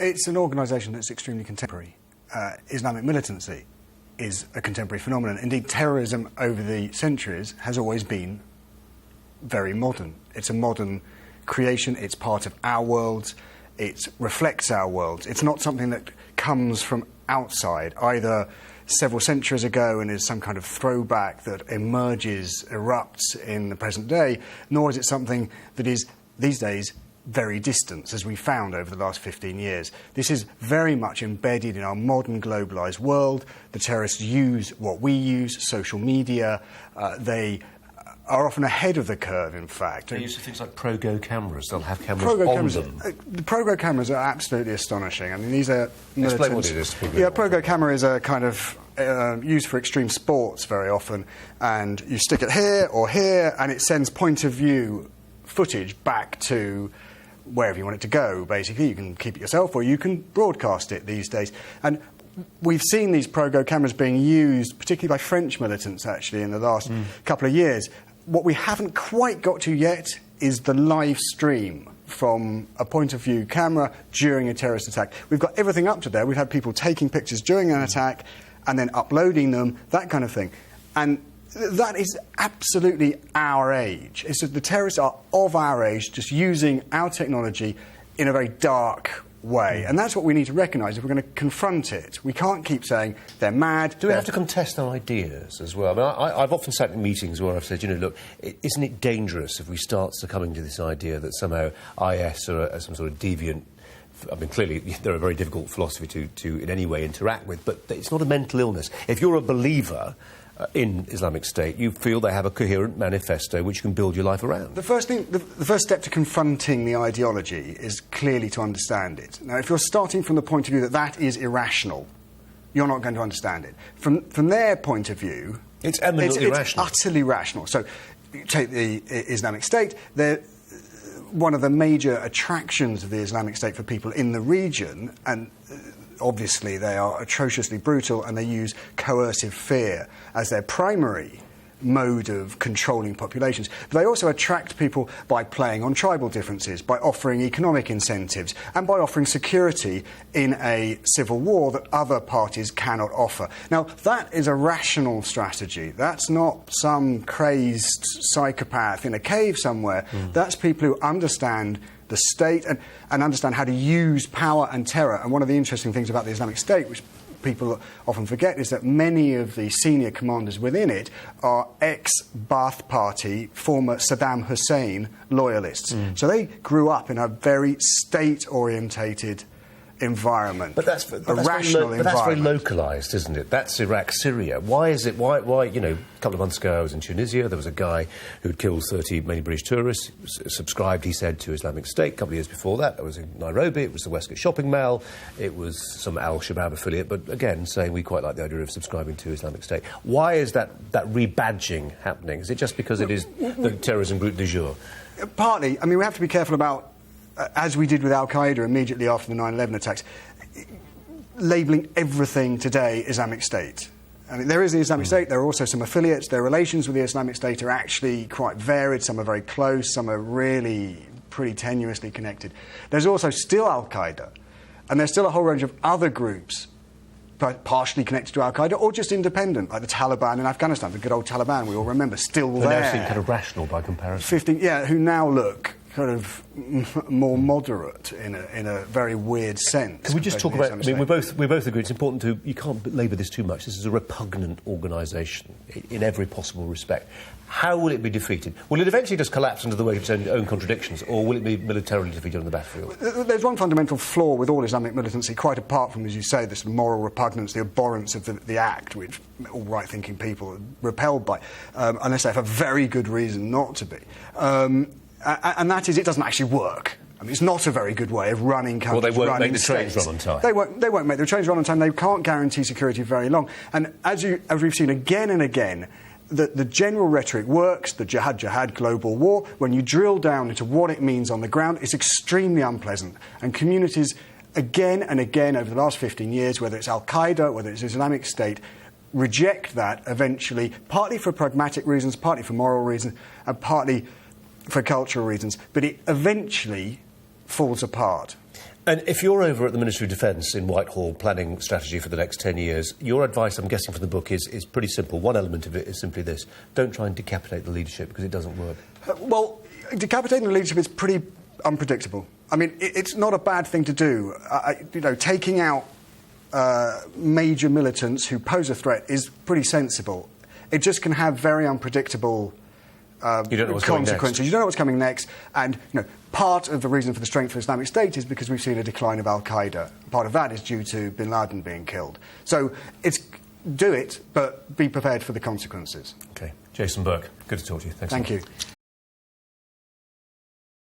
It's an organisation that's extremely contemporary. Islamic militancy is a contemporary phenomenon. Indeed, terrorism over the centuries has always been very modern. It's a modern creation. It's part of our world. It reflects our world. It's not something that comes from outside, either several centuries ago and is some kind of throwback that emerges, erupts in the present day, nor is it something that is, these days, very distant, as we found over the last 15 years. This is very much embedded in our modern globalised world. The terrorists use what we use, social media. They are often ahead of the curve, in fact. They use things like Pro-Go cameras. They'll have cameras on them. The Pro-Go cameras are absolutely astonishing. I mean, these are militant... Explain what it is. Yeah, Pro-Go camera is a kind of used for extreme sports very often, and you stick it here or here, and it sends point-of-view footage back to wherever you want it to go, basically. You can keep it yourself or you can broadcast it these days. And we've seen these Pro-Go cameras being used, particularly by French militants, actually, in the last couple of years. What we haven't quite got to yet is the live stream from a point-of-view camera during a terrorist attack. We've got everything up to there. We've had people taking pictures during an attack and then uploading them, that kind of thing. And that is absolutely our age. It's that the terrorists are of our age, just using our technology in a very dark way. And that's what we need to recognise if we're going to confront it. We can't keep saying they're mad. Do we have to contest their ideas as well? I mean, I've often sat in meetings where I've said, you know, look, isn't it dangerous if we start succumbing to this idea that somehow IS are some sort of deviant... I mean, clearly, they're a very difficult philosophy to in any way interact with, but it's not a mental illness. If you're a believer in Islamic State, you feel they have a coherent manifesto which you can build your life around. The first step to confronting the ideology is clearly to understand it. Now, if you're starting from the point of view that that is irrational, you're not going to understand it. From their point of view... It's eminently rational. It's utterly rational. So, you take the Islamic State, they're one of the major attractions of the Islamic State for people in the region, and obviously they are atrociously brutal and they use coercive fear as their primary mode of controlling populations. But they also attract people by playing on tribal differences, by offering economic incentives, and by offering security in a civil war that other parties cannot offer. Now, that is a rational strategy. That's not some crazed psychopath in a cave somewhere. That's people who understand the state and understand how to use power and terror. And one of the interesting things about the Islamic State, which people often forget, is that many of the senior commanders within it are ex-Ba'ath Party, former Saddam Hussein loyalists. So they grew up in a very state-orientated environment. But that's very localised, isn't it? That's Iraq, Syria. Why is it? Why? You know, a couple of months ago I was in Tunisia. There was a guy who'd killed 30 mainly British tourists. Subscribed, he said, to Islamic State. A couple of years before that, I was in Nairobi. It was the Westgate Shopping Mall. It was some Al-Shabaab affiliate. But again, saying we quite like the idea of subscribing to Islamic State. Why is that rebadging happening? Is it just because it is the terrorism group du jour? Partly. I mean, we have to be careful about, as we did with Al-Qaeda immediately after the 9/11 attacks, labelling everything today Islamic State. I mean, there is the Islamic State, there are also some affiliates. Their relations with the Islamic State are actually quite varied. Some are very close, some are really pretty tenuously connected. There's also still Al-Qaeda, and there's still a whole range of other groups partially connected to Al-Qaeda or just independent, like the Taliban in Afghanistan, the good old Taliban we all remember, still there. They now seem kind of rational by comparison. Who now look kind of more moderate in a very weird sense. Can we just talk about... I mean, we both agree it's important to... You can't labour this too much. This is a repugnant organisation in every possible respect. How will it be defeated? Will it eventually just collapse under the weight of its own contradictions, or will it be militarily defeated on the battlefield? There's one fundamental flaw with all Islamic militancy, quite apart from, as you say, this moral repugnance, the abhorrence of the act, which all right-thinking people are repelled by, unless they have a very good reason not to be. And that is, it doesn't actually work. I mean, it's not a very good way of running countries. Well, they won't make the trains run on time. They won't make the trains run on time. They can't guarantee security very long. And as we've seen again and again, the general rhetoric works, the jihad, global war. When you drill down into what it means on the ground, it's extremely unpleasant. And communities, again and again over the last 15 years, whether it's Al-Qaeda, whether it's Islamic State, reject that eventually, partly for pragmatic reasons, partly for moral reasons, and partly for cultural reasons, but it eventually falls apart. And if you're over at the Ministry of Defence in Whitehall planning strategy for the next 10 years, your advice, I'm guessing from the book, is pretty simple. One element of it is simply this: don't try and decapitate the leadership, because it doesn't work. Well, decapitating the leadership is pretty unpredictable. I mean, it's not a bad thing to do. Taking out major militants who pose a threat is pretty sensible. It just can have very unpredictable consequences. You don't know what's coming next. And part of the reason for the strength of Islamic State is because we've seen a decline of Al-Qaeda. Part of that is due to bin Laden being killed. So do it, but be prepared for the consequences. OK. Jason Burke, good to talk to you. Thanks. Thank you.